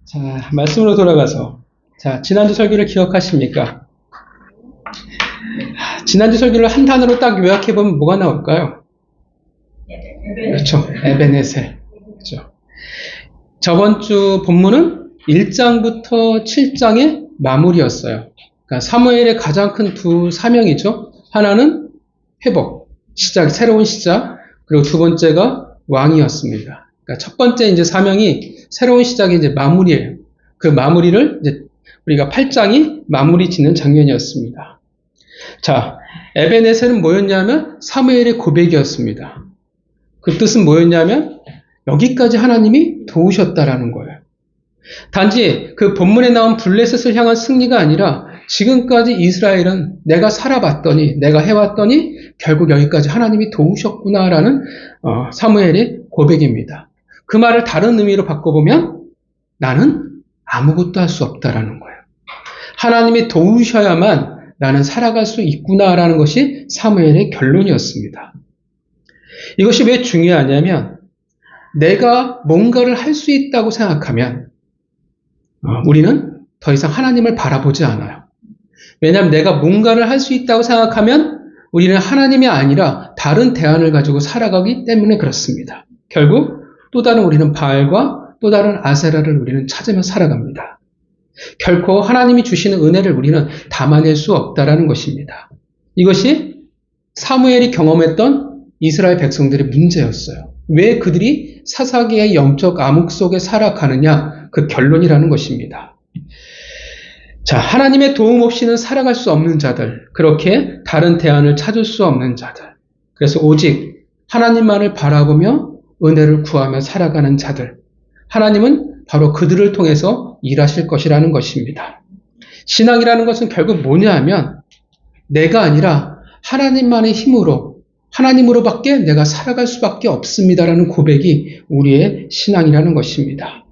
자, 말씀으로 돌아가서, 자, 지난주 설교를 기억하십니까? 지난주 설교를 한 단어로 딱 요약해보면 뭐가 나올까요? 그렇죠. 에베네셀. 그렇죠. 저번 주 본문은 1장부터 7장의 마무리였어요. 그러니까 사무엘의 가장 큰 두 사명이죠. 하나는 회복, 시작, 새로운 시작. 그리고 두 번째가 왕이었습니다. 그러니까 첫 번째 이제 사명이 새로운 시작의 이제 마무리예요. 그 마무리를 이제 우리가 8장이 마무리 짓는 장면이었습니다. 자, 에베네셀은 뭐였냐면 사무엘의 고백이었습니다. 그 뜻은 뭐였냐면 여기까지 하나님이 도우셨다라는 거예요. 단지 그 본문에 나온 블레셋을 향한 승리가 아니라 지금까지 이스라엘은 내가 살아봤더니 내가 해왔더니 결국 여기까지 하나님이 도우셨구나라는 사무엘의 고백입니다. 그 말을 다른 의미로 바꿔보면 나는 아무것도 할 수 없다라는 거예요. 하나님이 도우셔야만 나는 살아갈 수 있구나라는 것이 사무엘의 결론이었습니다. 이것이 왜 중요하냐면 내가 뭔가를 할 수 있다고 생각하면 우리는 더 이상 하나님을 바라보지 않아요. 왜냐하면 내가 뭔가를 할 수 있다고 생각하면 우리는 하나님이 아니라 다른 대안을 가지고 살아가기 때문에 그렇습니다. 결국 또 다른 우리는 바알과 또 다른 아세라를 우리는 찾으며 살아갑니다. 결코 하나님이 주시는 은혜를 우리는 담아낼 수 없다라는 것입니다. 이것이 사무엘이 경험했던 이스라엘 백성들의 문제였어요. 왜 그들이 사사기의 영적 암흑 속에 살아가느냐, 그 결론이라는 것입니다. 자, 하나님의 도움 없이는 살아갈 수 없는 자들, 그렇게 다른 대안을 찾을 수 없는 자들, 그래서 오직 하나님만을 바라보며 은혜를 구하며 살아가는 자들, 하나님은 바로 그들을 통해서 일하실 것이라는 것입니다. 신앙이라는 것은 결국 뭐냐 하면 내가 아니라 하나님만의 힘으로, 하나님으로밖에 내가 살아갈 수밖에 없습니다라는 고백이 우리의 신앙이라는 것입니다.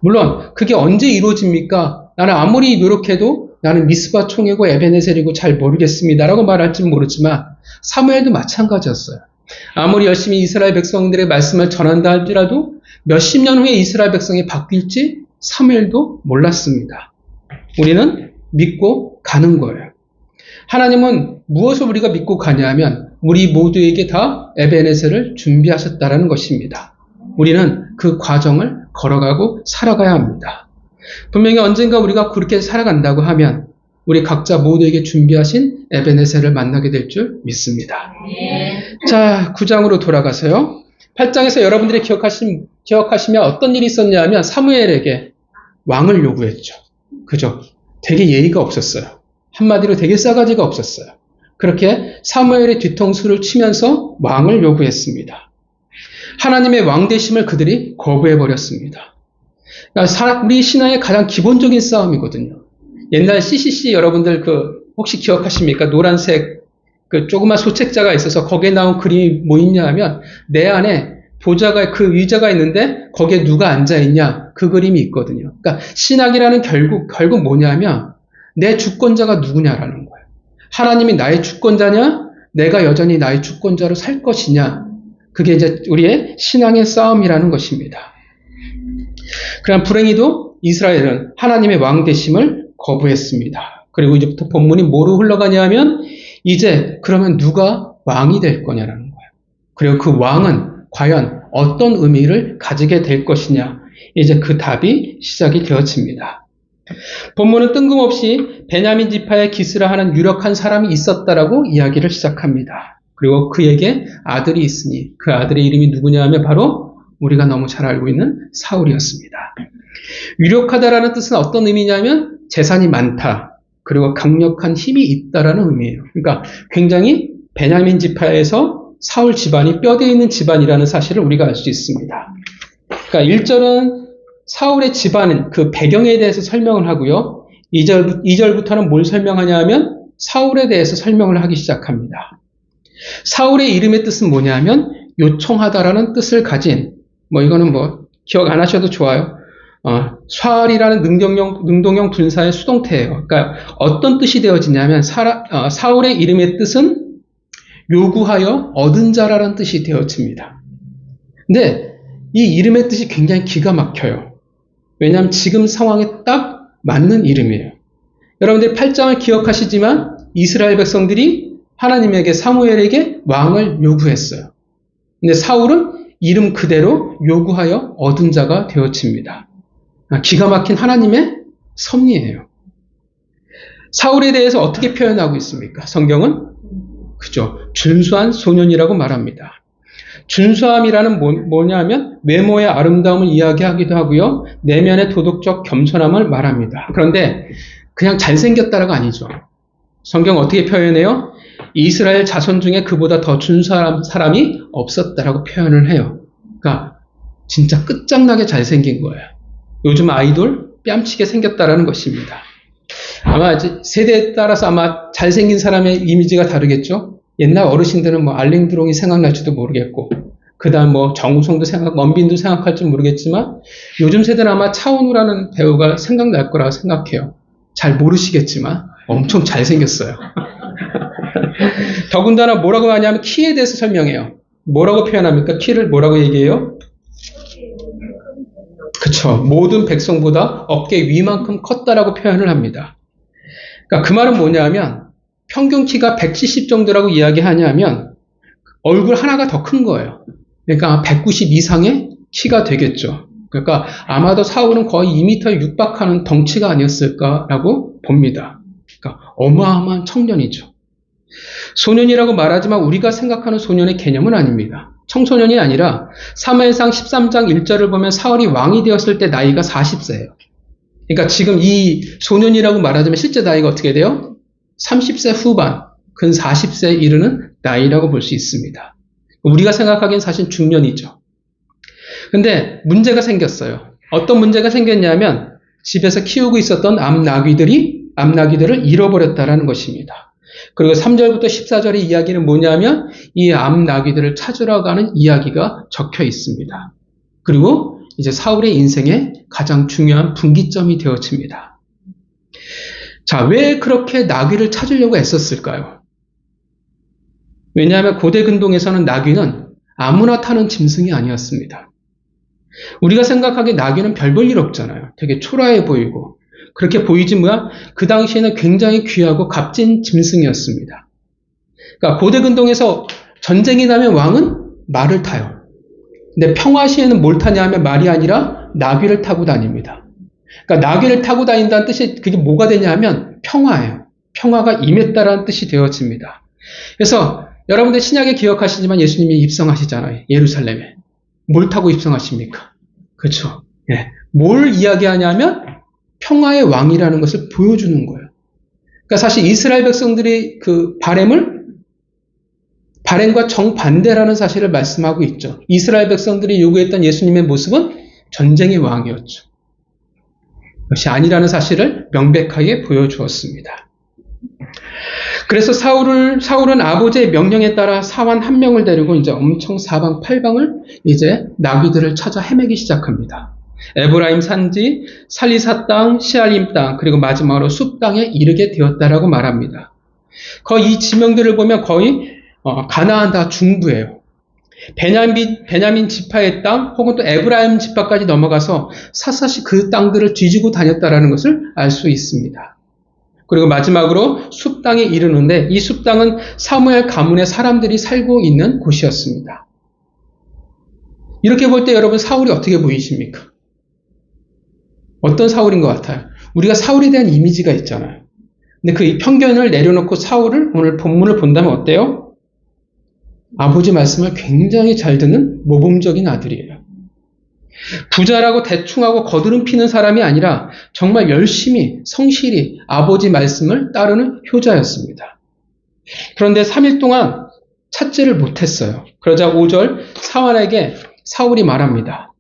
물론 그게 언제 이루어집니까? 나는 아무리 노력해도 나는 미스바 총회고 에베네셀이고 잘 모르겠습니다라고 말할지는 모르지만 사무엘도 마찬가지였어요. 아무리 열심히 이스라엘 백성들의 말씀을 전한다 할지라도 몇십 년 후에 이스라엘 백성이 바뀔지 사무엘도 몰랐습니다. 우리는 믿고 가는 거예요. 하나님은 무엇을 우리가 믿고 가냐면 우리 모두에게 다 에베네셀을 준비하셨다라는 것입니다. 우리는 그 과정을 걸어가고 살아가야 합니다. 분명히 언젠가 우리가 그렇게 살아간다고 하면 우리 각자 모두에게 준비하신 에베네셀을 만나게 될 줄 믿습니다. 자, 9장으로 돌아가서요. 8장에서 여러분들이 기억하시면 어떤 일이 있었냐 하면 사무엘에게 왕을 요구했죠. 그죠? 되게 예의가 없었어요. 한마디로 되게 싸가지가 없었어요. 그렇게 사무엘의 뒤통수를 치면서 왕을 요구했습니다. 하나님의 왕 되심을 그들이 거부해버렸습니다. 그러니까 우리 신앙의 가장 기본적인 싸움이거든요. 옛날 CCC 여러분들 혹시 기억하십니까? 노란색 조그만 소책자가 있어서 거기에 나온 그림이 뭐 있냐 하면 내 안에 그 의자가 있는데 거기에 누가 앉아있냐 그 그림이 있거든요. 그러니까 신학이라는 결국 뭐냐면 내 주권자가 누구냐라는 거예요. 하나님이 나의 주권자냐? 내가 여전히 나의 주권자로 살 것이냐? 그게 이제 우리의 신앙의 싸움이라는 것입니다. 그럼 불행히도 이스라엘은 하나님의 왕 되심을 거부했습니다. 그리고 이제부터 본문이 뭐로 흘러가냐 하면 이제 그러면 누가 왕이 될 거냐라는 거예요. 그리고 그 왕은 과연 어떤 의미를 가지게 될 것이냐. 이제 그 답이 시작이 되어집니다. 본문은 뜬금없이 베냐민 지파의 기스라 하는 유력한 사람이 있었다라고 이야기를 시작합니다. 그리고 그에게 아들이 있으니 그 아들의 이름이 누구냐 하면 바로 우리가 너무 잘 알고 있는 사울이었습니다. 유력하다라는 뜻은 어떤 의미냐면 재산이 많다. 그리고 강력한 힘이 있다라는 의미예요. 그러니까 굉장히 베냐민 지파에서 사울 집안이 뼈대 있는 집안이라는 사실을 우리가 알 수 있습니다. 그러니까 1절은 사울의 집안은 그 배경에 대해서 설명을 하고요. 2절부터는 뭘 설명하냐 하면 사울에 대해서 설명을 하기 시작합니다. 사울의 이름의 뜻은 뭐냐 하면 요청하다라는 뜻을 가진 이거는 기억 안 하셔도 좋아요. 쇠이라는 능동형 분사의 수동태예요. 그러니까 어떤 뜻이 되어지냐면 사울의 이름의 뜻은 요구하여 얻은 자라는 뜻이 되어집니다. 근데 이 이름의 뜻이 굉장히 기가 막혀요. 왜냐하면 지금 상황에 딱 맞는 이름이에요. 여러분들 8장을 기억하시지만 이스라엘 백성들이 하나님에게 사무엘에게 왕을 요구했어요. 근데 사울은 이름 그대로 요구하여 얻은 자가 되어집니다. 기가 막힌 하나님의 섭리예요. 사울에 대해서 어떻게 표현하고 있습니까? 성경은 그죠. 준수한 소년이라고 말합니다. 준수함이라는 뭐냐면 외모의 아름다움을 이야기하기도 하고요. 내면의 도덕적 겸손함을 말합니다. 그런데 그냥 잘생겼다라가 아니죠. 성경 어떻게 표현해요? 이스라엘 자손 중에 그보다 더 준수한 사람이 없었다라고 표현을 해요. 그러니까 진짜 끝장나게 잘생긴 거예요. 요즘 아이돌 뺨치게 생겼다라는 것입니다. 아마 세대에 따라서 아마 잘생긴 사람의 이미지가 다르겠죠. 옛날 어르신들은 뭐 알랭드롱이 생각날지도 모르겠고, 그 다음 뭐 정우성도 원빈도 생각할지 모르겠지만, 요즘 세대는 아마 차은우라는 배우가 생각날 거라고 생각해요. 잘 모르시겠지만 엄청 잘생겼어요. 더군다나 뭐라고 하냐면 키에 대해서 설명해요. 뭐라고 표현합니까? 키를 뭐라고 얘기해요? 그쵸. 모든 백성보다 어깨 위만큼 컸다라고 표현을 합니다. 그러니까 그 말은 뭐냐면 평균 키가 170 정도라고 이야기하냐면 얼굴 하나가 더 큰 거예요. 그러니까 190 이상의 키가 되겠죠. 그러니까 아마도 사울은 거의 2m에 육박하는 덩치가 아니었을까라고 봅니다. 그러니까 어마어마한 청년이죠. 소년이라고 말하지만 우리가 생각하는 소년의 개념은 아닙니다. 청소년이 아니라 사무엘상 13장 1절을 보면 사울이 왕이 되었을 때 나이가 40세예요. 그러니까 지금 이 소년이라고 말하자면 실제 나이가 어떻게 돼요? 30세 후반, 근 40세에 이르는 나이라고 볼 수 있습니다. 우리가 생각하기엔 사실 중년이죠. 근데 문제가 생겼어요. 어떤 문제가 생겼냐면 집에서 키우고 있었던 암나귀들을 잃어버렸다라는 것입니다. 그리고 3절부터 14절의 이야기는 뭐냐면 이 암나귀들을 찾으러 가는 이야기가 적혀 있습니다. 그리고 이제 사울의 인생에 가장 중요한 분기점이 되어집니다. 자, 왜 그렇게 나귀를 찾으려고 애썼을까요? 왜냐하면 고대 근동에서는 나귀는 아무나 타는 짐승이 아니었습니다. 우리가 생각하기에 나귀는 별 볼 일 없잖아요. 되게 초라해 보이고 그렇게 보이지만 그 당시에는 굉장히 귀하고 값진 짐승이었습니다. 그러니까 고대 근동에서 전쟁이 나면 왕은 말을 타요. 근데 평화 시에는 뭘 타냐 하면 말이 아니라 나귀를 타고 다닙니다. 그러니까 나귀를 타고 다닌다는 뜻이 그게 뭐가 되냐 하면 평화예요. 평화가 임했다라는 뜻이 되어집니다. 그래서 여러분들 신약에 기억하시지만 예수님이 입성하시잖아요. 예루살렘에. 뭘 타고 입성하십니까? 그렇죠. 예. 뭘 이야기하냐면 평화의 왕이라는 것을 보여주는 거예요. 그러니까 사실 이스라엘 백성들이 그 바램과 정반대라는 사실을 말씀하고 있죠. 이스라엘 백성들이 요구했던 예수님의 모습은 전쟁의 왕이었죠. 그것이 아니라는 사실을 명백하게 보여주었습니다. 그래서 사울은 아버지의 명령에 따라 사환 한 명을 데리고 이제 엄청 사방팔방을 이제 나귀들을 찾아 헤매기 시작합니다. 에브라임 산지, 살리사 땅, 시알림 땅, 그리고 마지막으로 숲 땅에 이르게 되었다라고 말합니다. 거의 이 지명들을 보면 거의 가나안 다 중부예요. 베냐민 지파의 땅 혹은 또 에브라임 지파까지 넘어가서 사사시 그 땅들을 뒤지고 다녔다라는 것을 알 수 있습니다. 그리고 마지막으로 숲 땅에 이르는데 이 숲 땅은 사무엘 가문의 사람들이 살고 있는 곳이었습니다. 이렇게 볼 때 여러분 사울이 어떻게 보이십니까? 어떤 사울인 것 같아요? 우리가 사울에 대한 이미지가 있잖아요. 근데 그 편견을 내려놓고 사울을 오늘 본문을 본다면 어때요? 아버지 말씀을 굉장히 잘 듣는 모범적인 아들이에요. 부자라고 대충하고 거드름 피는 사람이 아니라 정말 열심히 성실히 아버지 말씀을 따르는 효자였습니다. 그런데 3일 동안 찾지를 못했어요. 그러자 5절 사환에게 사울이 말합니다.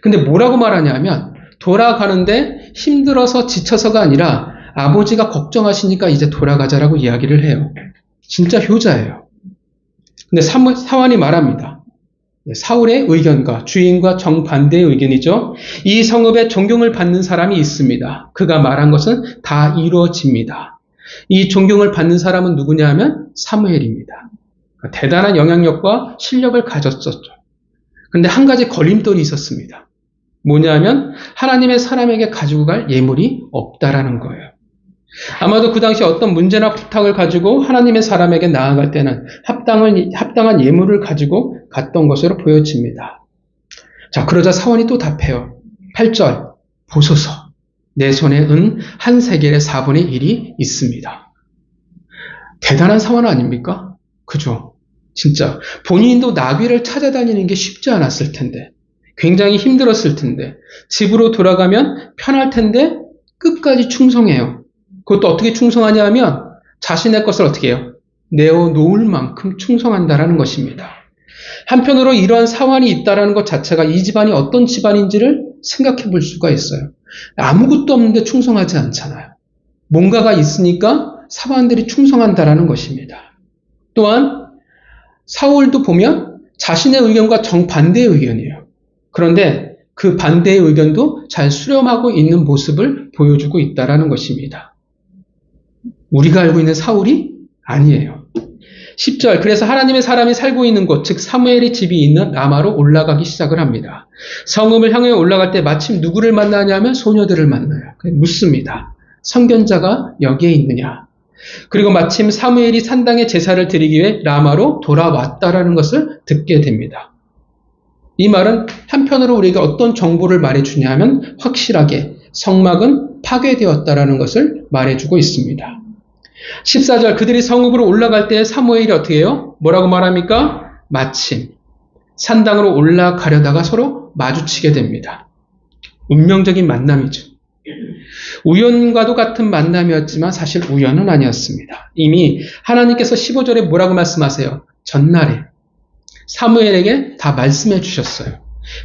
근데 뭐라고 말하냐면 돌아가는데 힘들어서 지쳐서가 아니라 아버지가 걱정하시니까 이제 돌아가자라고 이야기를 해요. 진짜 효자예요. 근데 사환이 말합니다. 사울의 의견과 주인과 정반대의 의견이죠. 이 성읍에 존경을 받는 사람이 있습니다. 그가 말한 것은 다 이루어집니다. 이 존경을 받는 사람은 누구냐 하면 사무엘입니다. 대단한 영향력과 실력을 가졌었죠. 그런데 한 가지 걸림돌이 있었습니다. 뭐냐면 하나님의 사람에게 가지고 갈 예물이 없다라는 거예요. 아마도 그 당시 어떤 문제나 부탁을 가지고 하나님의 사람에게 나아갈 때는 합당한 예물을 가지고 갔던 것으로 보여집니다. 자, 그러자 사원이 또 답해요. 8절, 보소서. 내 손에 은 한 세겔의 4분의 1이 있습니다. 대단한 사원 아닙니까? 그죠? 진짜 본인도 나귀를 찾아다니는 게 쉽지 않았을 텐데, 굉장히 힘들었을 텐데, 집으로 돌아가면 편할 텐데 끝까지 충성해요. 그것도 어떻게 충성하냐 하면 자신의 것을 어떻게 해요? 내어놓을 만큼 충성한다라는 것입니다. 한편으로 이러한 사원이 있다는 것 자체가 이 집안이 어떤 집안인지를 생각해 볼 수가 있어요. 아무것도 없는데 충성하지 않잖아요. 뭔가가 있으니까 사원들이 충성한다라는 것입니다. 또한 사울도 보면 자신의 의견과 정반대의 의견이에요. 그런데 그 반대의 의견도 잘 수렴하고 있는 모습을 보여주고 있다는 것입니다. 우리가 알고 있는 사울이 아니에요. 10절, 그래서 하나님의 사람이 살고 있는 곳, 즉 사무엘의 집이 있는 라마로 올라가기 시작을 합니다. 성읍을 향해 올라갈 때 마침 누구를 만나냐면 소녀들을 만나요. 묻습니다. 선견자가 여기에 있느냐. 그리고 마침 사무엘이 산당에 제사를 드리기 위해 라마로 돌아왔다라는 것을 듣게 됩니다. 이 말은 한편으로 우리에게 어떤 정보를 말해주냐 하면 확실하게 성막은 파괴되었다라는 것을 말해주고 있습니다. 14절, 그들이 성읍으로 올라갈 때 사무엘이 어떻게 해요? 뭐라고 말합니까? 마침 산당으로 올라가려다가 서로 마주치게 됩니다. 운명적인 만남이죠. 우연과도 같은 만남이었지만 사실 우연은 아니었습니다. 이미 하나님께서 15절에 뭐라고 말씀하세요? 전날에 사무엘에게 다 말씀해 주셨어요.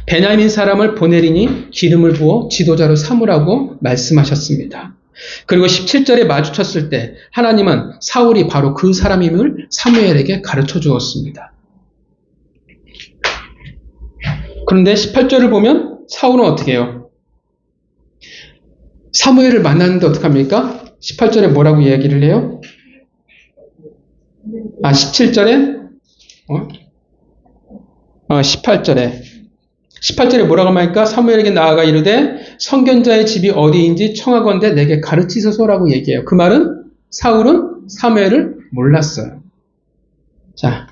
베냐민 사람을 보내리니 기름을 부어 지도자로 삼으라고 말씀하셨습니다. 그리고 17절에 마주쳤을 때 하나님은 사울이 바로 그 사람임을 사무엘에게 가르쳐 주었습니다. 그런데 18절을 보면 사울은 어떻게 해요? 사무엘을 만났는데 어떡합니까? 18절에 뭐라고 이야기를 해요? 17절에 18절에 뭐라고 말할까? 사무엘에게 나아가 이르되 선견자의 집이 어디인지 청하건대 내게 가르치소서라고 얘기해요. 그 말은 사울은 사무엘을 몰랐어요. 자,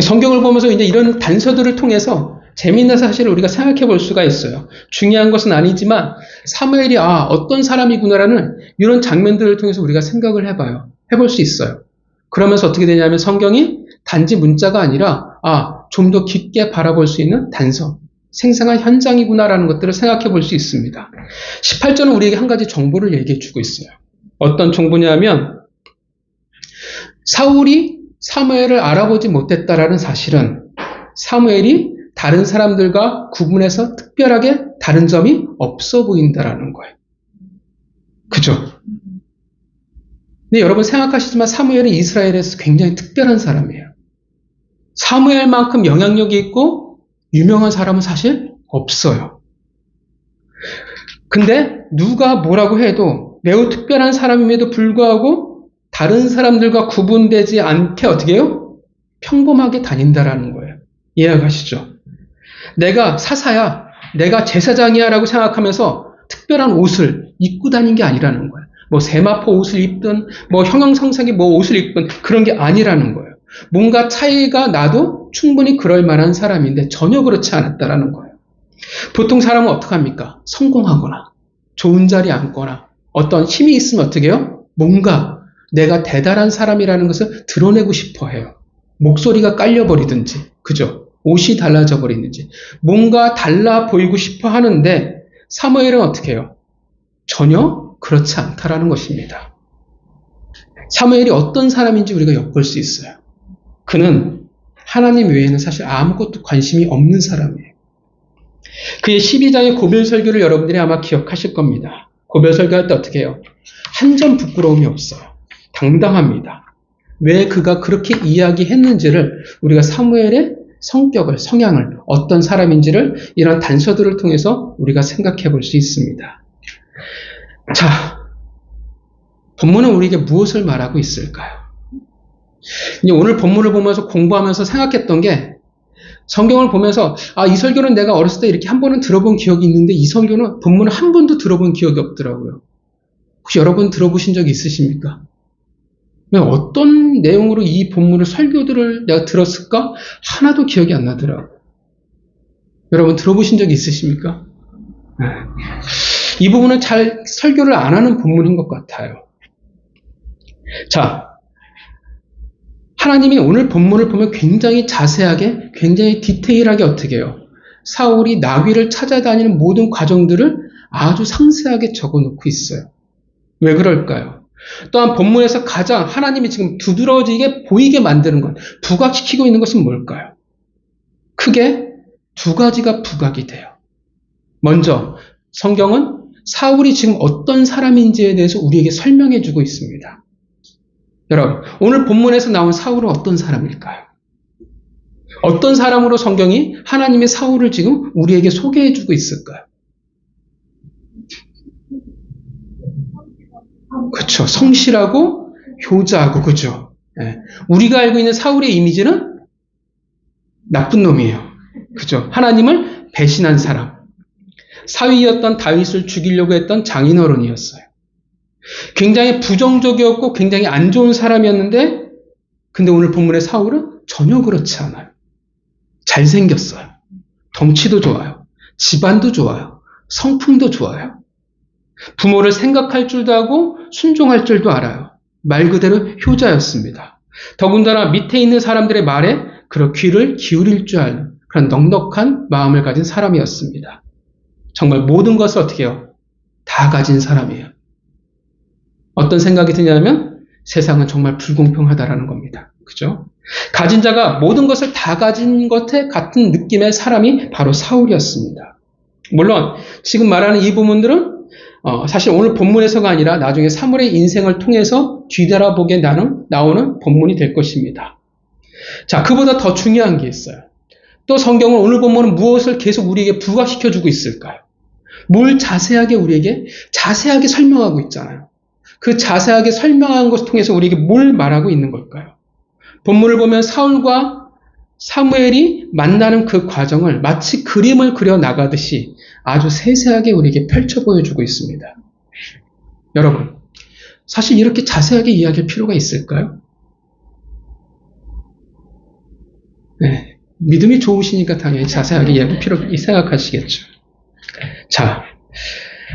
성경을 보면서 이제 이런 단서들을 통해서 재미있는 사실을 우리가 생각해 볼 수가 있어요. 중요한 것은 아니지만 사무엘이 어떤 사람이구나라는 이런 장면들을 통해서 우리가 생각을 해볼 수 있어요. 그러면서 어떻게 되냐면 성경이 단지 문자가 아니라 좀 더 깊게 바라볼 수 있는 단서, 생생한 현장이구나라는 것들을 생각해 볼 수 있습니다. 18절은 우리에게 한 가지 정보를 얘기해 주고 있어요. 어떤 정보냐면 사울이 사무엘을 알아보지 못했다라는 사실은 사무엘이 다른 사람들과 구분해서 특별하게 다른 점이 없어 보인다라는 거예요. 그죠? 근데 여러분 생각하시지만 사무엘은 이스라엘에서 굉장히 특별한 사람이에요. 사무엘만큼 영향력이 있고 유명한 사람은 사실 없어요. 근데 누가 뭐라고 해도 매우 특별한 사람임에도 불구하고 다른 사람들과 구분되지 않게 어떻게 해요? 평범하게 다닌다라는 거예요. 이해가시죠? 내가 사사야, 내가 제사장이야 라고 생각하면서 특별한 옷을 입고 다닌 게 아니라는 거예요. 뭐 세마포 옷을 입든 뭐 형형성색의 뭐 옷을 입든 그런 게 아니라는 거예요. 뭔가 차이가 나도 충분히 그럴 만한 사람인데 전혀 그렇지 않았다라는 거예요. 보통 사람은 어떻게 합니까? 성공하거나 좋은 자리에 앉거나 어떤 힘이 있으면 어떻게 해요? 뭔가 내가 대단한 사람이라는 것을 드러내고 싶어 해요. 목소리가 깔려버리든지, 그죠? 옷이 달라져 버리든지 뭔가 달라 보이고 싶어 하는데 사무엘은 어떻게 해요? 전혀 그렇지 않다라는 것입니다. 사무엘이 어떤 사람인지 우리가 엿볼 수 있어요. 그는 하나님 외에는 사실 아무것도 관심이 없는 사람이에요. 그의 12장의 고별 설교를 여러분들이 아마 기억하실 겁니다. 고별 설교할 때 어떻게 해요? 한 점 부끄러움이 없어요. 당당합니다. 왜 그가 그렇게 이야기했는지를 우리가 사무엘의 성격을, 성향을, 어떤 사람인지를 이런 단서들을 통해서 우리가 생각해 볼 수 있습니다. 자, 본문은 우리에게 무엇을 말하고 있을까요? 오늘 본문을 보면서 공부하면서 생각했던 게 성경을 보면서 이 설교는 내가 어렸을 때 이렇게 한 번은 들어본 기억이 있는데 이 설교는 본문을 한 번도 들어본 기억이 없더라고요. 혹시 여러분 들어보신 적이 있으십니까? 어떤 내용으로 이 본문을 설교들을 내가 들었을까? 하나도 기억이 안 나더라고요. 여러분 들어보신 적이 있으십니까? 이 부분은 잘 설교를 안 하는 본문인 것 같아요. 자, 하나님이 오늘 본문을 보면 굉장히 자세하게, 굉장히 디테일하게 어떻게 해요? 사울이 나귀를 찾아다니는 모든 과정들을 아주 상세하게 적어놓고 있어요. 왜 그럴까요? 또한 본문에서 가장 하나님이 지금 두드러지게 보이게 만드는 것, 부각시키고 있는 것은 뭘까요? 크게 두 가지가 부각이 돼요. 먼저 성경은 사울이 지금 어떤 사람인지에 대해서 우리에게 설명해 주고 있습니다. 여러분, 오늘 본문에서 나온 사울은 어떤 사람일까요? 어떤 사람으로 성경이 하나님의 사울을 지금 우리에게 소개해 주고 있을까요? 그렇죠. 성실하고 효자하고, 그죠? 네. 우리가 알고 있는 사울의 이미지는 나쁜 놈이에요. 그죠? 하나님을 배신한 사람. 사위였던 다윗을 죽이려고 했던 장인어른이었어요. 굉장히 부정적이었고 굉장히 안 좋은 사람이었는데, 근데 오늘 본문의 사울은 전혀 그렇지 않아요. 잘생겼어요. 덩치도 좋아요. 집안도 좋아요. 성품도 좋아요. 부모를 생각할 줄도 하고 순종할 줄도 알아요. 말 그대로 효자였습니다. 더군다나 밑에 있는 사람들의 말에 그런 귀를 기울일 줄 아는 그런 넉넉한 마음을 가진 사람이었습니다. 정말 모든 것을 어떻게 해요? 다 가진 사람이에요. 어떤 생각이 드냐면 세상은 정말 불공평하다라는 겁니다. 그죠? 가진 자가 모든 것을 다 가진 것에 같은 느낌의 사람이 바로 사울이었습니다. 물론 지금 말하는 이 부분들은 사실 오늘 본문에서가 아니라 나중에 사물의 인생을 통해서 뒤돌아보게 나오는 본문이 될 것입니다. 자, 그보다 더 중요한 게 있어요. 또 성경은 오늘 본문은 무엇을 계속 우리에게 부각시켜주고 있을까요? 뭘 자세하게 우리에게 자세하게 설명하고 있잖아요. 그 자세하게 설명한 것을 통해서 우리에게 뭘 말하고 있는 걸까요? 본문을 보면 사울과 사무엘이 만나는 그 과정을 마치 그림을 그려 나가듯이 아주 세세하게 우리에게 펼쳐 보여주고 있습니다. 여러분, 사실 이렇게 자세하게 이야기할 필요가 있을까요? 네, 믿음이 좋으시니까 당연히 자세하게 이야기할 필요 생각하시겠죠. 자,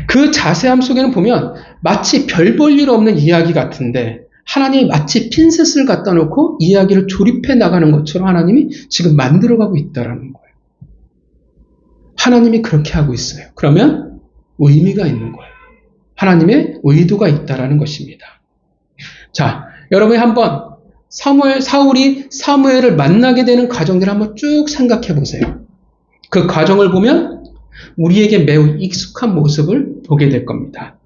그 자세함 속에는 보면 마치 별 볼 일 없는 이야기 같은데 하나님이 마치 핀셋을 갖다 놓고 이야기를 조립해 나가는 것처럼 하나님이 지금 만들어가고 있다는 거예요. 하나님이 그렇게 하고 있어요. 그러면 의미가 있는 거예요. 하나님의 의도가 있다는 것입니다. 자, 여러분이 한번 사울이 사무엘을 만나게 되는 과정들을 한번 쭉 생각해 보세요. 그 과정을 보면 우리에게 매우 익숙한 모습을 보게 될 겁니다.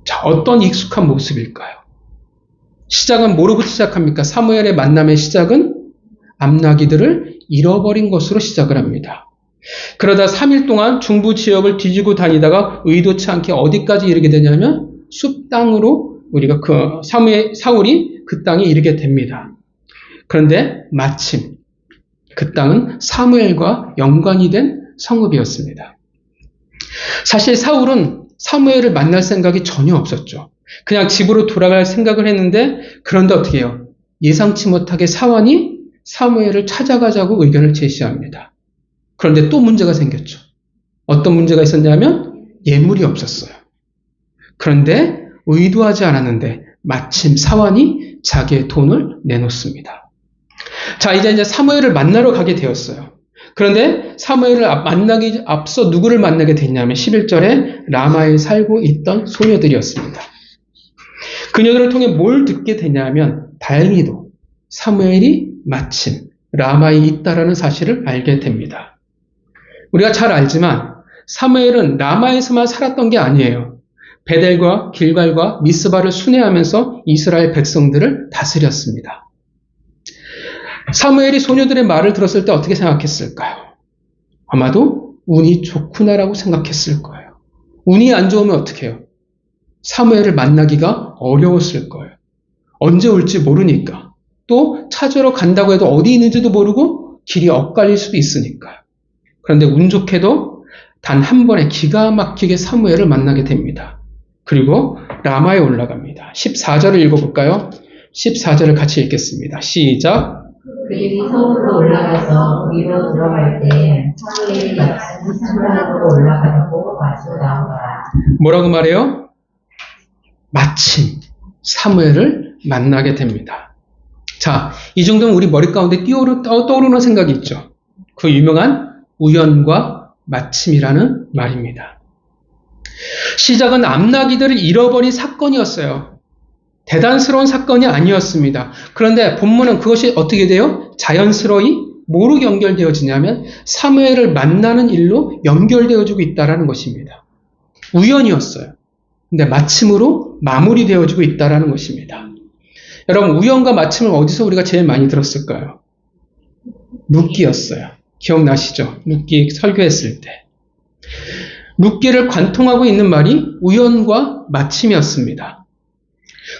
자, 어떤 익숙한 모습일까요? 시작은 뭐로부터 시작합니까? 사무엘의 만남의 시작은 암나기들을 잃어버린 것으로 시작을 합니다. 그러다 3일 동안 중부 지역을 뒤지고 다니다가 의도치 않게 어디까지 이르게 되냐면 숲 땅으로 우리가 사울이 그 땅에 이르게 됩니다. 그런데 마침 그 땅은 사무엘과 연관이 된 성읍이었습니다. 사실 사울은 사무엘을 만날 생각이 전혀 없었죠. 그냥 집으로 돌아갈 생각을 했는데, 그런데 어떻게 해요? 예상치 못하게 사환이 사무엘을 찾아가자고 의견을 제시합니다. 그런데 또 문제가 생겼죠. 어떤 문제가 있었냐면 예물이 없었어요. 그런데 의도하지 않았는데 마침 사환이 자기의 돈을 내놓습니다. 자, 이제 사무엘을 만나러 가게 되었어요. 그런데 사무엘을 만나기 앞서 누구를 만나게 됐냐면 11절에 라마에 살고 있던 소녀들이었습니다. 그녀들을 통해 뭘 듣게 되냐면 다행히도 사무엘이 마침 라마에 있다라는 사실을 알게 됩니다. 우리가 잘 알지만 사무엘은 라마에서만 살았던 게 아니에요. 베델과 길갈과 미스바를 순회하면서 이스라엘 백성들을 다스렸습니다. 사무엘이 소녀들의 말을 들었을 때 어떻게 생각했을까요? 아마도 운이 좋구나라고 생각했을 거예요. 운이 안 좋으면 어떻게 해요? 사무엘을 만나기가 어려웠을 거예요. 언제 올지 모르니까. 또 찾으러 간다고 해도 어디 있는지도 모르고 길이 엇갈릴 수도 있으니까요. 그런데 운 좋게도 단 한 번에 기가 막히게 사무엘을 만나게 됩니다. 그리고 라마에 올라갑니다. 14절을 읽어볼까요? 14절을 같이 읽겠습니다. 시작. 그들이 성으로 올라가서 위로 들어갈 때 사무엘이 마침 산당으로 올라가려고 마주 나오더라. 뭐라고 말해요? 마침 사무엘을 만나게 됩니다. 자, 이 정도면 우리 머리 가운데 떠오르는 생각이 있죠. 그 유명한 우연과 마침이라는 말입니다. 시작은 암나기들을 잃어버린 사건이었어요. 대단스러운 사건이 아니었습니다. 그런데 본문은 그것이 어떻게 돼요? 자연스러이 뭐로 연결되어지냐면 사무엘을 만나는 일로 연결되어지고 있다는 것입니다. 우연이었어요. 근데 마침으로 마무리되어지고 있다는 것입니다. 여러분, 우연과 마침을 어디서 우리가 제일 많이 들었을까요? 룻기였어요. 기억나시죠? 룻기 설교했을 때. 룻기를 관통하고 있는 말이 우연과 마침이었습니다.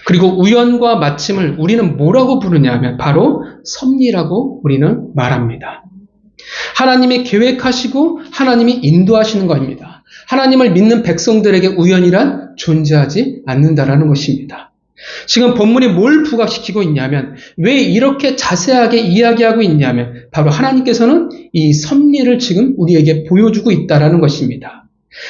그리고 우연과 마침을 우리는 뭐라고 부르냐면 바로 섭리라고 우리는 말합니다. 하나님이 계획하시고 하나님이 인도하시는 것입니다. 하나님을 믿는 백성들에게 우연이란 존재하지 않는다라는 것입니다. 지금 본문이 뭘 부각시키고 있냐면 왜 이렇게 자세하게 이야기하고 있냐면 바로 하나님께서는 이 섭리를 지금 우리에게 보여주고 있다라는 것입니다.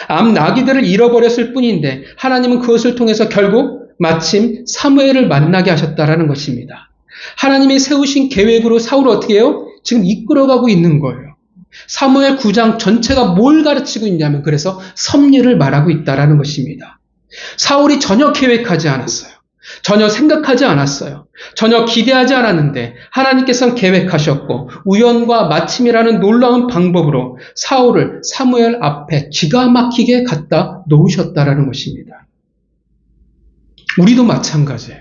암나기들을 잃어버렸을 뿐인데 하나님은 그것을 통해서 결국 마침 사무엘을 만나게 하셨다라는 것입니다. 하나님이 세우신 계획으로 사울을 어떻게 해요? 지금 이끌어가고 있는 거예요. 사무엘 9장 전체가 뭘 가르치고 있냐면 그래서 섭리를 말하고 있다라는 것입니다. 사울이 전혀 계획하지 않았어요. 전혀 생각하지 않았어요. 전혀 기대하지 않았는데 하나님께서는 계획하셨고 우연과 마침이라는 놀라운 방법으로 사울을 사무엘 앞에 기가 막히게 갖다 놓으셨다라는 것입니다. 우리도 마찬가지예요.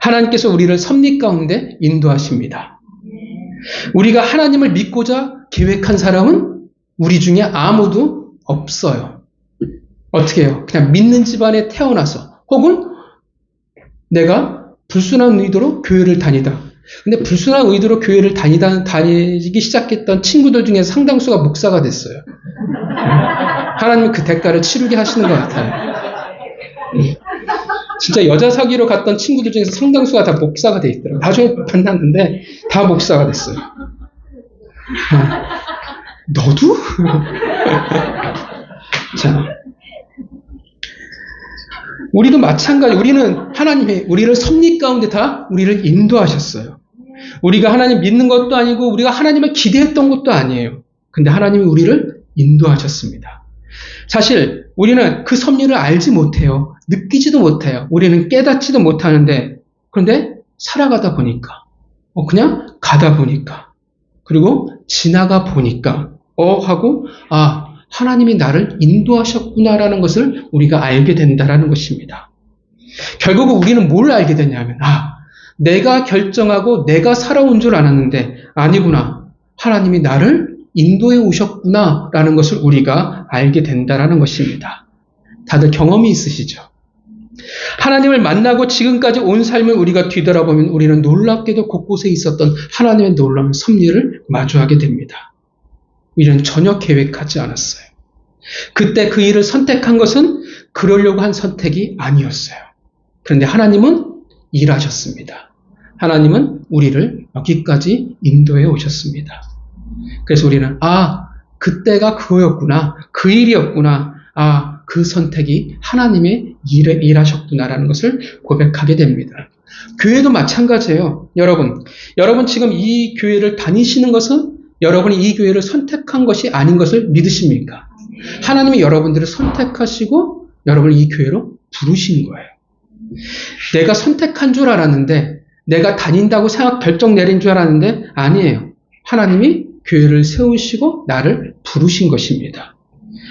하나님께서 우리를 섭리 가운데 인도하십니다. 우리가 하나님을 믿고자 계획한 사람은 우리 중에 아무도 없어요. 어떻게 해요? 그냥 믿는 집안에 태어나서 혹은 내가 불순한 의도로 교회를 다니다. 근데 불순한 의도로 교회를 다니기 시작했던 친구들 중에 상당수가 목사가 됐어요. 하나님은 그 대가를 치르게 하시는 것 같아요. 진짜 여자 사귀러 갔던 친구들 중에서 상당수가 다 목사가 돼 있더라고요. 나중에 만났는데 다 목사가 됐어요. 너도? 자, 우리도 마찬가지. 우리는 하나님이 우리를 섭리 가운데 다 우리를 인도하셨어요. 우리가 하나님 믿는 것도 아니고 우리가 하나님을 기대했던 것도 아니에요. 근데 하나님이 우리를 인도하셨습니다. 사실 우리는 그 섭리를 알지 못해요. 느끼지도 못해요. 우리는 깨닫지도 못하는데 그런데 살아가다 보니까 그냥 가다 보니까 그리고 지나가 보니까 하고 하나님이 나를 인도하셨구나라는 것을 우리가 알게 된다라는 것입니다. 결국은 우리는 뭘 알게 되냐면 내가 결정하고 내가 살아온 줄 알았는데 아니구나. 하나님이 나를 인도해 오셨구나라는 것을 우리가 알게 된다라는 것입니다. 다들 경험이 있으시죠? 하나님을 만나고 지금까지 온 삶을 우리가 뒤돌아보면 우리는 놀랍게도 곳곳에 있었던 하나님의 놀라운 섭리를 마주하게 됩니다. 우리는 전혀 계획하지 않았어요. 그때 그 일을 선택한 것은 그러려고 한 선택이 아니었어요. 그런데 하나님은 일하셨습니다. 하나님은 우리를 여기까지 인도해 오셨습니다. 그래서 우리는 그때가 그거였구나. 그 일이었구나. 그 선택이 하나님의 일하셨구나라는 것을 고백하게 됩니다. 교회도 마찬가지예요. 여러분 지금 이 교회를 다니시는 것은 여러분이 이 교회를 선택한 것이 아닌 것을 믿으십니까? 하나님이 여러분들을 선택하시고 여러분을 이 교회로 부르신 거예요. 내가 선택한 줄 알았는데 내가 다닌다고 결정 내린 줄 알았는데 아니에요. 하나님이 교회를 세우시고 나를 부르신 것입니다.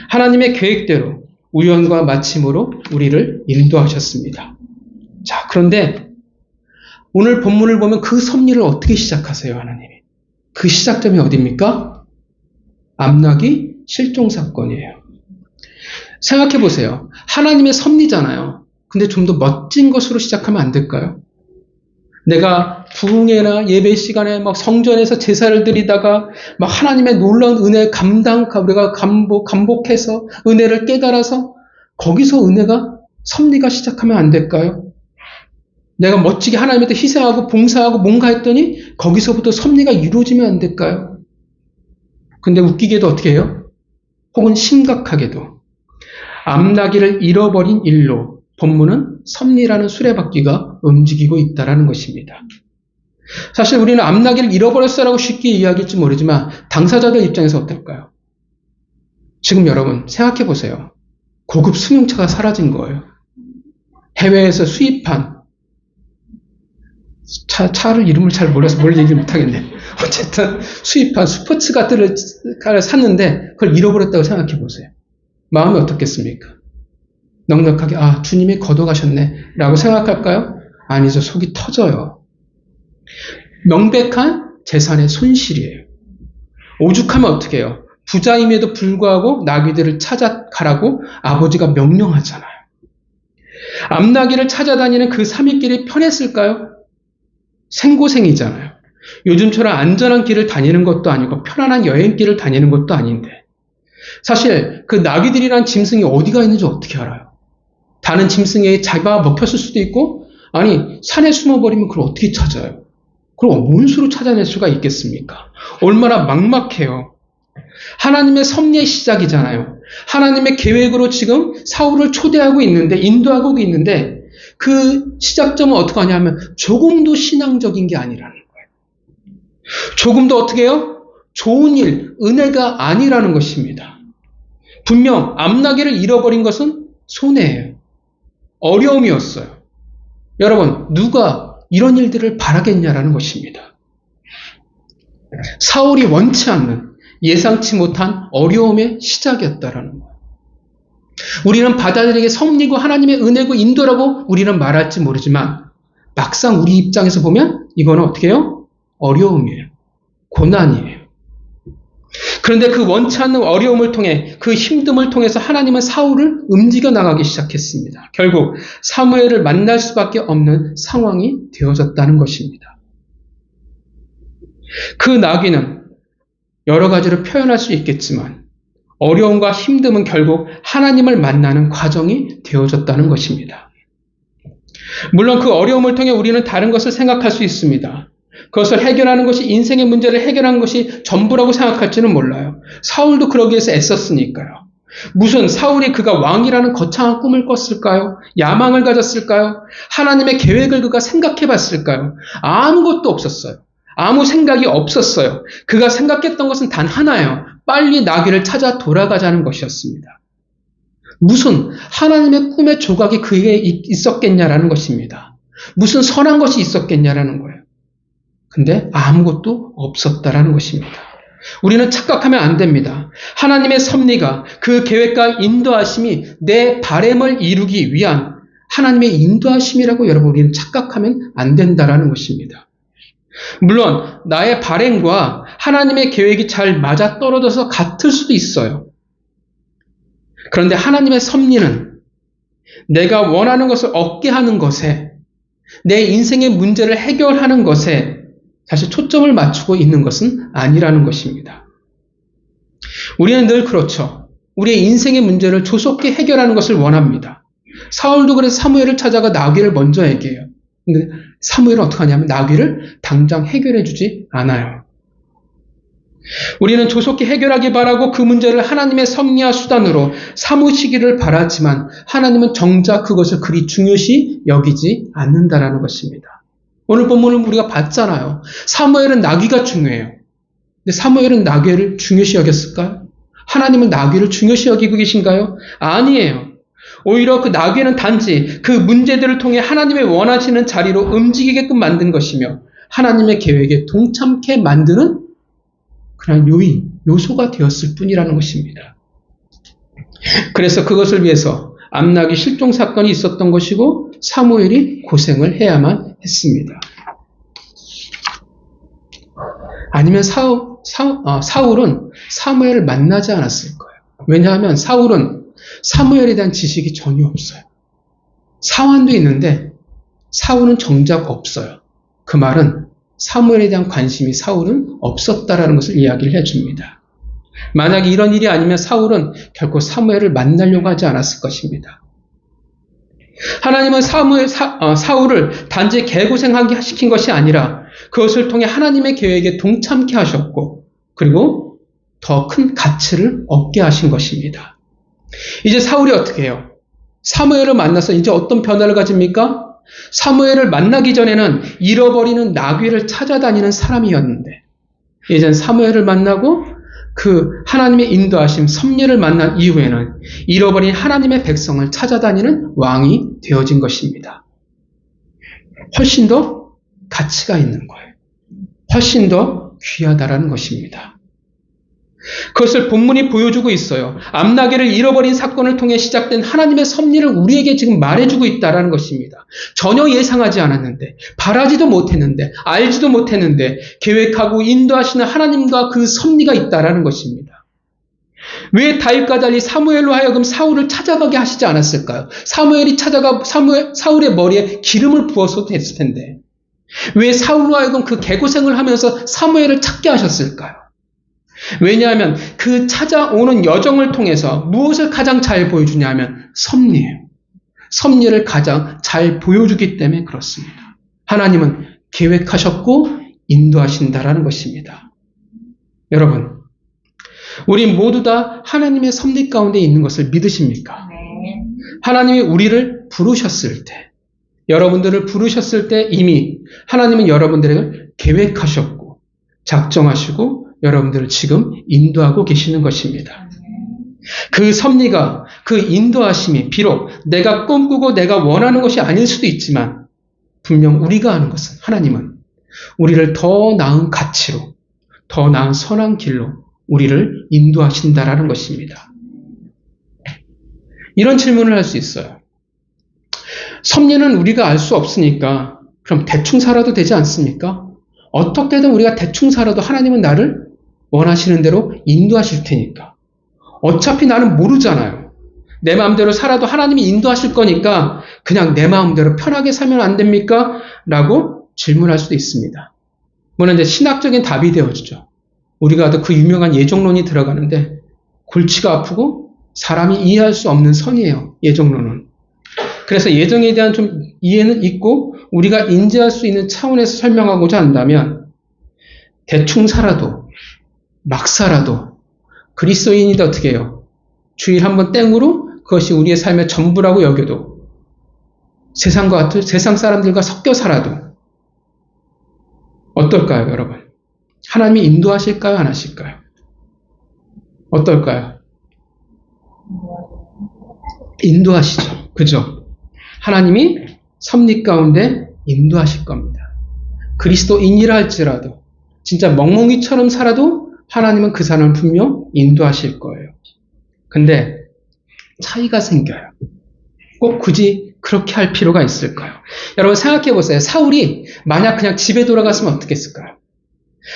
하나님의 계획대로 우연과 마침으로 우리를 인도하셨습니다. 자, 그런데 오늘 본문을 보면 그 섭리를 어떻게 시작하세요, 하나님이? 그 시작점이 어디입니까? 암나기 실종 사건이에요. 생각해 보세요. 하나님의 섭리잖아요. 근데 좀 더 멋진 것으로 시작하면 안 될까요? 내가 부흥회나 예배 시간에 막 성전에서 제사를 드리다가 막 하나님의 놀라운 은혜 우리가 감복해서 은혜를 깨달아서 거기서 은혜가 섭리가 시작하면 안 될까요? 내가 멋지게 하나님한테 희생하고 봉사하고 뭔가 했더니 거기서부터 섭리가 이루어지면 안 될까요? 근데 웃기게도 어떻게 해요? 혹은 심각하게도 암나기를 잃어버린 일로 본문은 섭리라는 수레바퀴가 움직이고 있다는 것입니다. 사실 우리는 암나기를 잃어버렸어라고 쉽게 이야기할지 모르지만 당사자들 입장에서 어떨까요? 지금 여러분 생각해 보세요. 고급 승용차가 사라진 거예요. 해외에서 수입한 차를 이름을 잘 몰라서 뭘 얘기를 못하겠네. 어쨌든 수입한 스포츠카를 샀는데 그걸 잃어버렸다고 생각해 보세요. 마음이 어떻겠습니까? 넉넉하게 주님이 걷어가셨네 라고 생각할까요? 아니죠. 속이 터져요. 명백한 재산의 손실이에요. 오죽하면 어떻게 해요? 부자임에도 불구하고 나귀들을 찾아가라고 아버지가 명령하잖아요. 암나귀를 찾아다니는 그 3일길이 편했을까요? 생고생이잖아요. 요즘처럼 안전한 길을 다니는 것도 아니고 편안한 여행길을 다니는 것도 아닌데 사실 그 나귀들이란 짐승이 어디가 있는지 어떻게 알아요? 다른 짐승에 잡아 먹혔을 수도 있고 아니 산에 숨어버리면 그걸 어떻게 찾아요? 그럼 뭔 수로 찾아낼 수가 있겠습니까? 얼마나 막막해요. 하나님의 섭리의 시작이잖아요. 하나님의 계획으로 지금 사울을 초대하고 있는데 인도하고 있는데 그 시작점은 어떻게 하냐면 조금도 신앙적인 게 아니라는 거예요. 조금도 어떻게 해요? 좋은 일, 은혜가 아니라는 것입니다. 분명 암나귀를 잃어버린 것은 손해예요. 어려움이었어요. 여러분 누가 이런 일들을 바라겠냐라는 것입니다. 사울이 원치 않는 예상치 못한 어려움의 시작이었다라는 거예요. 우리는 받아들이게 섭리고 하나님의 은혜고 인도라고 우리는 말할지 모르지만 막상 우리 입장에서 보면 이거는 어떻게 해요? 어려움이에요. 고난이에요. 그런데 그 원치 않는 어려움을 통해 그 힘듦을 통해서 하나님은 사울을 움직여 나가기 시작했습니다. 결국 사무엘을 만날 수밖에 없는 상황이 되어졌다는 것입니다. 그 나귀는 여러 가지로 표현할 수 있겠지만 어려움과 힘듦은 결국 하나님을 만나는 과정이 되어졌다는 것입니다. 물론 그 어려움을 통해 우리는 다른 것을 생각할 수 있습니다. 그것을 해결하는 것이 인생의 문제를 해결하는 것이 전부라고 생각할지는 몰라요. 사울도 그러기 위해서 애썼으니까요. 무슨 사울이 그가 왕이라는 거창한 꿈을 꿨을까요? 야망을 가졌을까요? 하나님의 계획을 그가 생각해 봤을까요? 아무것도 없었어요. 아무 생각이 없었어요. 그가 생각했던 것은 단 하나예요. 빨리 나귀를 찾아 돌아가자는 것이었습니다. 무슨 하나님의 꿈의 조각이 그에게 있었겠냐라는 것입니다. 무슨 선한 것이 있었겠냐라는 거예요. 근데 아무것도 없었다라는 것입니다. 우리는 착각하면 안 됩니다. 하나님의 섭리가 그 계획과 인도하심이 내 바람을 이루기 위한 하나님의 인도하심이라고 여러분 우리는 착각하면 안 된다라는 것입니다. 물론 나의 바람과 하나님의 계획이 잘 맞아떨어져서 같을 수도 있어요. 그런데 하나님의 섭리는 내가 원하는 것을 얻게 하는 것에 내 인생의 문제를 해결하는 것에 사실 초점을 맞추고 있는 것은 아니라는 것입니다. 우리는 늘 그렇죠. 우리의 인생의 문제를 조속히 해결하는 것을 원합니다. 사울도 그래서 사무엘을 찾아가 나귀를 먼저 얘기해요. 근데 사무엘은 어떻게 하냐면 나귀를 당장 해결해 주지 않아요. 우리는 조속히 해결하기 바라고 그 문제를 하나님의 섭리와 수단으로 삼으시기를 바라지만 하나님은 정작 그것을 그리 중요시 여기지 않는다라는 것입니다. 오늘 본문을 우리가 봤잖아요. 사무엘은 나귀가 중요해요. 근데 사무엘은 나귀를 중요시 여겼을까요? 하나님은 나귀를 중요시 여기고 계신가요? 아니에요. 오히려 그 나귀는 단지 그 문제들을 통해 하나님의 원하시는 자리로 움직이게끔 만든 것이며 하나님의 계획에 동참케 만드는 그냥 요소가 되었을 뿐이라는 것입니다. 그래서 그것을 위해서 암나귀 실종 사건이 있었던 것이고 사무엘이 고생을 해야만 했습니다. 아니면 사울은 사무엘을 만나지 않았을 거예요. 왜냐하면 사울은 사무엘에 대한 지식이 전혀 없어요. 사환도 있는데 사울은 정작 없어요. 그 말은 사무엘에 대한 관심이 사울은 없었다라는 것을 이야기를 해줍니다. 만약에 이런 일이 아니면 사울은 결코 사무엘을 만나려고 하지 않았을 것입니다. 하나님은 사울을 단지 개고생하게 시킨 것이 아니라 그것을 통해 하나님의 계획에 동참케 하셨고 그리고 더 큰 가치를 얻게 하신 것입니다. 이제 사울이 어떻게 해요? 사무엘을 만나서 이제 어떤 변화를 가집니까? 사무엘을 만나기 전에는 잃어버리는 나귀를 찾아다니는 사람이었는데 이젠 사무엘을 만나고 그 하나님의 인도하심 섭리를 만난 이후에는 잃어버린 하나님의 백성을 찾아다니는 왕이 되어진 것입니다. 훨씬 더 가치가 있는 거예요. 훨씬 더 귀하다라는 것입니다. 그것을 본문이 보여주고 있어요. 암나귀를 잃어버린 사건을 통해 시작된 하나님의 섭리를 우리에게 지금 말해주고 있다는 것입니다. 전혀 예상하지 않았는데, 바라지도 못했는데, 알지도 못했는데 계획하고 인도하시는 하나님과 그 섭리가 있다는 것입니다. 왜 다윗과 달리 사무엘로 하여금 사울을 찾아가게 하시지 않았을까요? 사무엘이 찾아가 사울의 머리에 기름을 부어서 됐을 텐데 왜 사울로 하여금 그 개고생을 하면서 사무엘을 찾게 하셨을까요? 왜냐하면 그 찾아오는 여정을 통해서 무엇을 가장 잘 보여주냐 하면 섭리예요. 섭리를 가장 잘 보여주기 때문에 그렇습니다. 하나님은 계획하셨고 인도하신다라는 것입니다. 여러분, 우리 모두 다 하나님의 섭리 가운데 있는 것을 믿으십니까? 하나님이 우리를 부르셨을 때, 여러분들을 부르셨을 때 이미 하나님은 여러분들을 계획하셨고 작정하시고 여러분들을 지금 인도하고 계시는 것입니다. 그 섭리가, 그 인도하심이 비록 내가 꿈꾸고 내가 원하는 것이 아닐 수도 있지만 분명 우리가 아는 것은 하나님은 우리를 더 나은 가치로, 더 나은 선한 길로 우리를 인도하신다라는 것입니다. 이런 질문을 할 수 있어요. 섭리는 우리가 알 수 없으니까 그럼 대충 살아도 되지 않습니까? 어떻게든 우리가 대충 살아도 하나님은 나를 원하시는 대로 인도하실 테니까. 어차피 나는 모르잖아요. 내 마음대로 살아도 하나님이 인도하실 거니까 그냥 내 마음대로 편하게 살면 안 됩니까? 라고 질문할 수도 있습니다. 물론 이제 신학적인 답이 되어주죠. 우리가 그 유명한 예정론이 들어가는데 골치가 아프고 사람이 이해할 수 없는 선이에요. 예정론은. 그래서 예정에 대한 좀 이해는 있고 우리가 인지할 수 있는 차원에서 설명하고자 한다면 대충 살아도 막 살아도 그리스도인인데 어떻게 해요? 주일 한번 땡으로 그것이 우리의 삶의 전부라고 여겨도 세상 사람들과 섞여 살아도 어떨까요, 여러분? 하나님이 인도하실까요, 안 하실까요? 어떨까요? 인도하시죠. 그죠? 하나님이 섭리 가운데 인도하실 겁니다. 그리스도인이라 할지라도 진짜 멍멍이처럼 살아도 하나님은 그 사람을 분명 인도하실 거예요. 근데 차이가 생겨요. 꼭 굳이 그렇게 할 필요가 있을까요? 여러분 생각해 보세요. 사울이 만약 그냥 집에 돌아갔으면 어떻게 했을까요?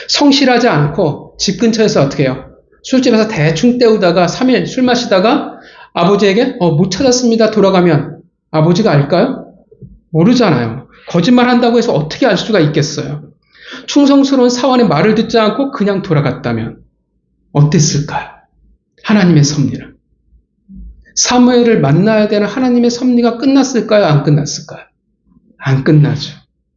성실하지 않고 집 근처에서 어떻게 해요? 술집에서 대충 때우다가 3일 술 마시다가 아버지에게 못 찾았습니다. 돌아가면 아버지가 알까요? 모르잖아요. 거짓말 한다고 해서 어떻게 알 수가 있겠어요? 충성스러운 사원의 말을 듣지 않고 그냥 돌아갔다면 어땠을까요? 하나님의 섭리는. 사무엘을 만나야 되는 하나님의 섭리가 끝났을까요? 안 끝났을까요? 안 끝나죠.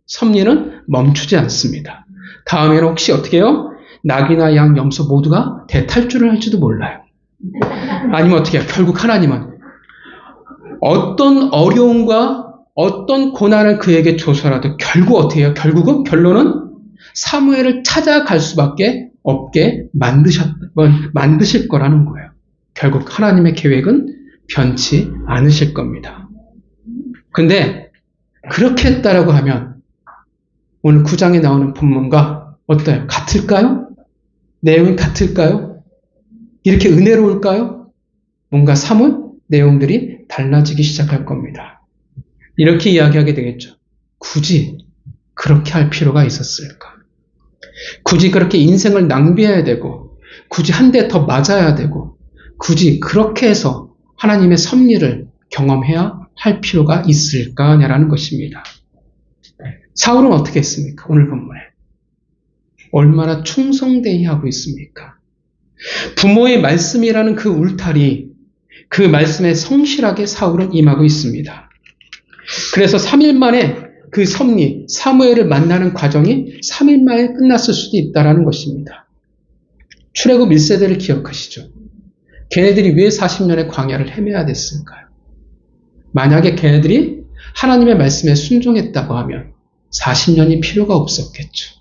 섭리는 멈추지 않습니다. 다음에는 혹시 어떻게 해요? 낙이나 양, 염소 모두가 대탈주를 할지도 몰라요. 아니면 어떻게 해요? 결국 하나님은 어떤 어려움과 어떤 고난을 그에게 줘서라도 결국 어떻게 해요? 결국은 결론은 사무엘을 찾아갈 수밖에 없게 만드실 거라는 거예요. 결국 하나님의 계획은 변치 않으실 겁니다. 근데 그렇게 했다라고 하면 오늘 9장에 나오는 본문과 어때요? 같을까요? 내용이 같을까요? 이렇게 은혜로울까요? 뭔가 사뭇 내용들이 달라지기 시작할 겁니다. 이렇게 이야기하게 되겠죠. 굳이 그렇게 할 필요가 있었을까? 굳이 그렇게 인생을 낭비해야 되고 굳이 한 대 더 맞아야 되고 굳이 그렇게 해서 하나님의 섭리를 경험해야 할 필요가 있을까냐라는 것입니다. 사울은 어떻게 했습니까? 오늘 본문에. 얼마나 충성되이 하고 있습니까? 부모의 말씀이라는 그 울타리, 그 말씀에 성실하게 사울은 임하고 있습니다. 그래서 3일 만에 그 섭리, 사무엘을 만나는 과정이 3일 만에 끝났을 수도 있다는 것입니다. 출애굽 1세대를 기억하시죠? 걔네들이 왜 40년의 광야를 헤매야 됐을까요? 만약에 걔네들이 하나님의 말씀에 순종했다고 하면 40년이 필요가 없었겠죠.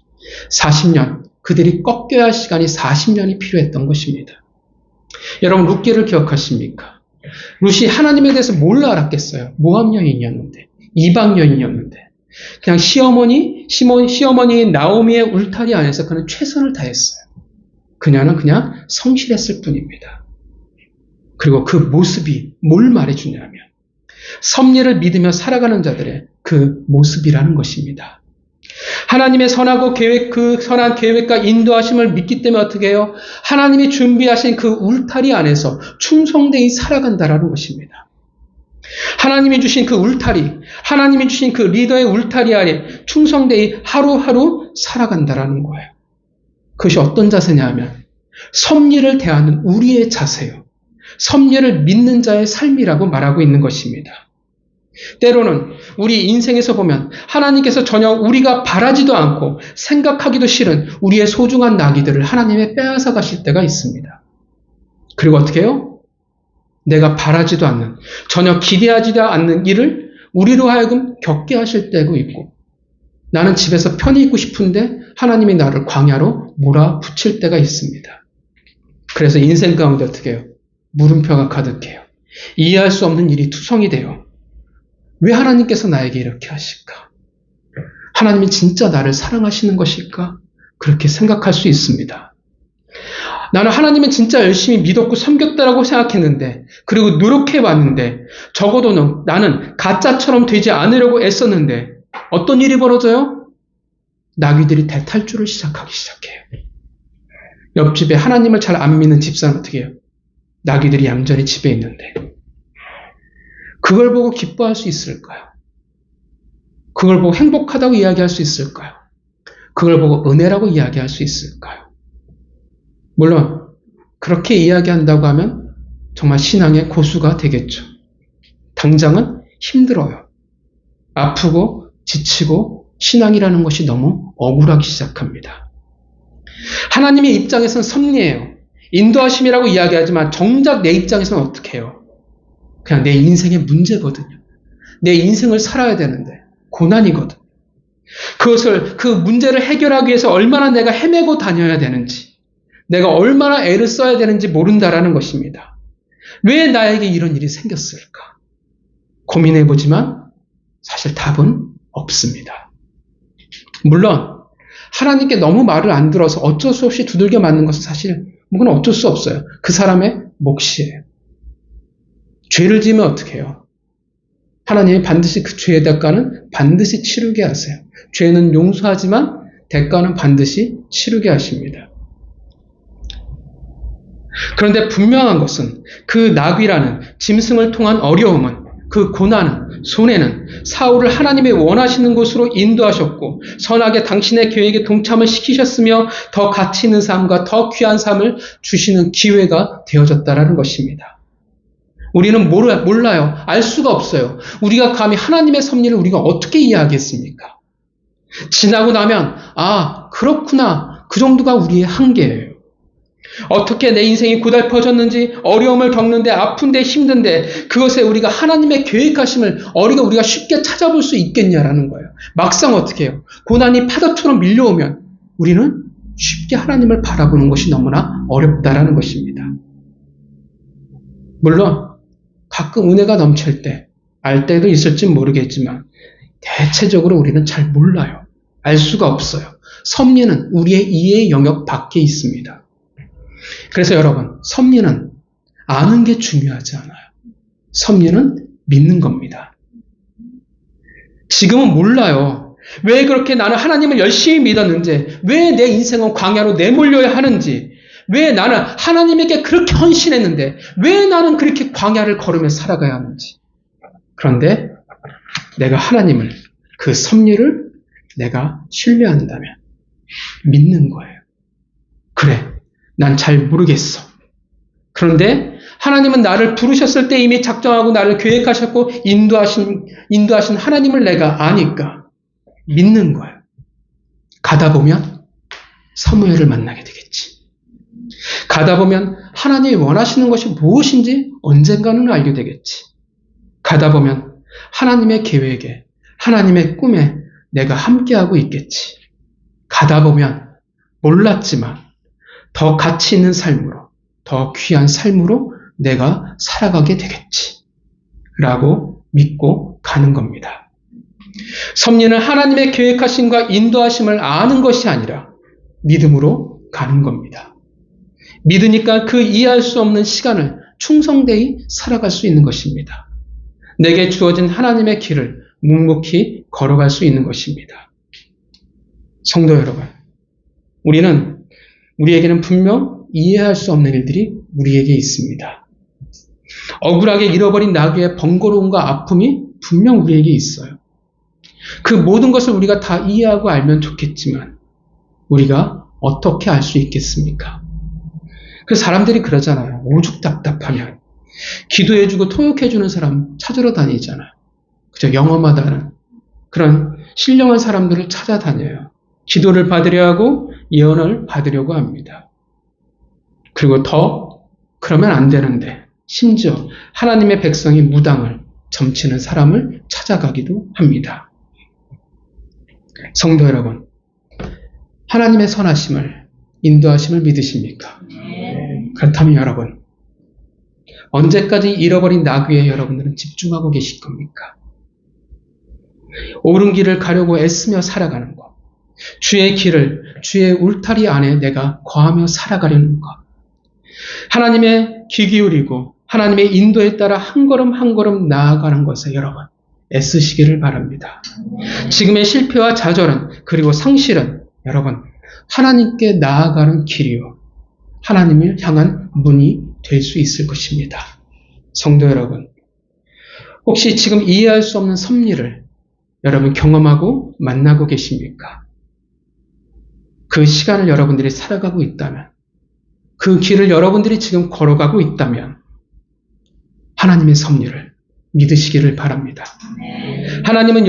40년, 그들이 꺾여야 할 시간이 40년이 필요했던 것입니다. 여러분, 룻기를 기억하십니까? 룻이 하나님에 대해서 뭘 알았겠어요? 모압 여인이었는데, 이방 여인이었는데, 그냥 시어머니인 나오미의 울타리 안에서 그는 최선을 다했어요. 그녀는 그냥 성실했을 뿐입니다. 그리고 그 모습이 뭘 말해주냐면, 섭리를 믿으며 살아가는 자들의 그 모습이라는 것입니다. 하나님의 선하고 그 선한 계획과 인도하심을 믿기 때문에 어떻게 해요? 하나님이 준비하신 그 울타리 안에서 충성되이 살아간다라는 것입니다. 하나님이 주신 그 울타리, 하나님이 주신 그 리더의 울타리 안에 충성되이 하루하루 살아간다라는 거예요. 그것이 어떤 자세냐 하면 섭리를 대하는 우리의 자세요. 섭리를 믿는 자의 삶이라고 말하고 있는 것입니다. 때로는 우리 인생에서 보면 하나님께서 전혀 우리가 바라지도 않고 생각하기도 싫은 우리의 소중한 나귀들을 하나님의 빼앗아 가실 때가 있습니다. 그리고 어떻게 해요? 내가 바라지도 않는, 전혀 기대하지도 않는 일을 우리로 하여금 겪게 하실 때도 있고, 나는 집에서 편히 있고 싶은데 하나님이 나를 광야로 몰아붙일 때가 있습니다. 그래서 인생 가운데 어떻게 해요? 물음표가 가득해요. 이해할 수 없는 일이 투성이 돼요. 왜 하나님께서 나에게 이렇게 하실까? 하나님이 진짜 나를 사랑하시는 것일까? 그렇게 생각할 수 있습니다. 나는 하나님은 진짜 열심히 믿었고 섬겼다라고 생각했는데, 그리고 노력해왔는데, 적어도 나는 가짜처럼 되지 않으려고 애썼는데, 어떤 일이 벌어져요? 나귀들이 대탈주를 시작해요. 옆집에 하나님을 잘 안 믿는 집사는 어떻게 해요? 나귀들이 얌전히 집에 있는데, 그걸 보고 기뻐할 수 있을까요? 그걸 보고 행복하다고 이야기할 수 있을까요? 그걸 보고 은혜라고 이야기할 수 있을까요? 물론 그렇게 이야기한다고 하면 정말 신앙의 고수가 되겠죠. 당장은 힘들어요. 아프고 지치고 신앙이라는 것이 너무 억울하기 시작합니다. 하나님의 입장에서는 섭리예요. 인도하심이라고 이야기하지만 정작 내 입장에서는 어떻게 해요? 그냥 내 인생의 문제거든요. 내 인생을 살아야 되는데 고난이거든. 그 문제를 해결하기 위해서 얼마나 내가 헤매고 다녀야 되는지, 내가 얼마나 애를 써야 되는지 모른다라는 것입니다. 왜 나에게 이런 일이 생겼을까? 고민해보지만 사실 답은 없습니다. 물론 하나님께 너무 말을 안 들어서 어쩔 수 없이 두들겨 맞는 것은 사실 그건 어쩔 수 없어요. 그 사람의 몫이에요. 죄를 지으면 어떻게 해요? 하나님이 반드시 그 죄의 대가는 반드시 치르게 하세요. 죄는 용서하지만 대가는 반드시 치르게 하십니다. 그런데 분명한 것은 그 나귀라는 짐승을 통한 어려움은, 그 고난은, 손해는 사울을 하나님의 원하시는 곳으로 인도하셨고 선하게 당신의 계획에 동참을 시키셨으며 더 가치 있는 삶과 더 귀한 삶을 주시는 기회가 되어졌다라는 것입니다. 우리는 몰라요. 알 수가 없어요. 우리가 감히 하나님의 섭리를 우리가 어떻게 이해하겠습니까? 지나고 나면 그렇구나. 그 정도가 우리의 한계예요. 어떻게 내 인생이 고달퍼졌는지, 어려움을 겪는데, 아픈데, 힘든데 그것에 우리가 하나님의 계획하심을 우리가 쉽게 찾아볼 수 있겠냐라는 거예요. 막상 어떻게 해요? 고난이 파도처럼 밀려오면 우리는 쉽게 하나님을 바라보는 것이 너무나 어렵다라는 것입니다. 물론 가끔 은혜가 넘칠 때, 알 때도 있을지 모르겠지만 대체적으로 우리는 잘 몰라요. 알 수가 없어요. 섭리는 우리의 이해의 영역 밖에 있습니다. 그래서 여러분, 섭리는 아는 게 중요하지 않아요. 섭리는 믿는 겁니다. 지금은 몰라요. 왜 그렇게 나는 하나님을 열심히 믿었는지, 왜 내 인생은 광야로 내몰려야 하는지, 왜 나는 하나님에게 그렇게 헌신했는데 왜 나는 그렇게 광야를 걸으며 살아가야 하는지. 그런데 내가 하나님을, 그 섭리를 내가 신뢰한다면, 믿는 거예요. 그래, 난 잘 모르겠어. 그런데 하나님은 나를 부르셨을 때 이미 작정하고 나를 계획하셨고 인도하신 하나님을 내가 아니까 믿는 거예요. 가다 보면 사무엘을 만나게 되겠지. 가다 보면 하나님이 원하시는 것이 무엇인지 언젠가는 알게 되겠지. 가다 보면 하나님의 계획에, 하나님의 꿈에 내가 함께하고 있겠지. 가다 보면 몰랐지만 더 가치 있는 삶으로, 더 귀한 삶으로 내가 살아가게 되겠지. 라고 믿고 가는 겁니다. 섭리는 하나님의 계획하심과 인도하심을 아는 것이 아니라 믿음으로 가는 겁니다. 믿으니까 그 이해할 수 없는 시간을 충성되이 살아갈 수 있는 것입니다. 내게 주어진 하나님의 길을 묵묵히 걸어갈 수 있는 것입니다. 성도 여러분, 우리에게는 분명 이해할 수 없는 일들이 우리에게 있습니다. 억울하게 잃어버린 나귀의 번거로움과 아픔이 분명 우리에게 있어요. 그 모든 것을 우리가 다 이해하고 알면 좋겠지만 우리가 어떻게 알 수 있겠습니까? 그 사람들이 그러잖아요. 오죽 답답하면 기도해주고 통역해주는 사람 찾으러 다니잖아요. 그죠? 영험하다는 그런 신령한 사람들을 찾아다녀요. 기도를 받으려 하고 예언을 받으려고 합니다. 그리고 그러면 안 되는데 심지어 하나님의 백성이 무당을 점치는 사람을 찾아가기도 합니다. 성도 여러분, 하나님의 선하심을, 인도하심을 믿으십니까? 그렇다면 여러분, 언제까지 잃어버린 나귀에 여러분들은 집중하고 계실 겁니까? 옳은 길을 가려고 애쓰며 살아가는 것, 주의 길을, 주의 울타리 안에 내가 거하며 살아가려는 것, 하나님의 귀 기울이고 하나님의 인도에 따라 한 걸음 한 걸음 나아가는 것에 여러분 애쓰시기를 바랍니다. 지금의 실패와 좌절은, 그리고 상실은 여러분 하나님께 나아가는 길이요, 하나님을 향한 문이 될 수 있을 것입니다. 성도 여러분, 혹시 지금 이해할 수 없는 섭리를 여러분 경험하고 만나고 계십니까? 그 시간을 여러분들이 살아가고 있다면, 그 길을 여러분들이 지금 걸어가고 있다면 하나님의 섭리를 믿으시기를 바랍니다. 하나님은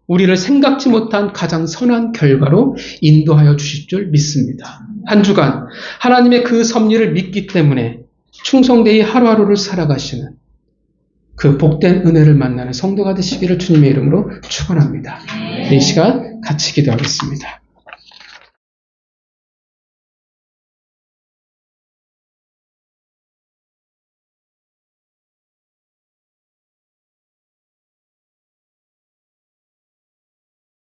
우리를 생각지 못한 가장 선한 결과로 인도하여 주실 줄 믿습니다. 한 주간 하나님의 그 섭리를 믿기 때문에 충성되이 하루하루를 살아가시는 그 복된 은혜를 만나는 성도가 되시기를 주님의 이름으로 축원합니다. 이 시간 같이 기도하겠습니다.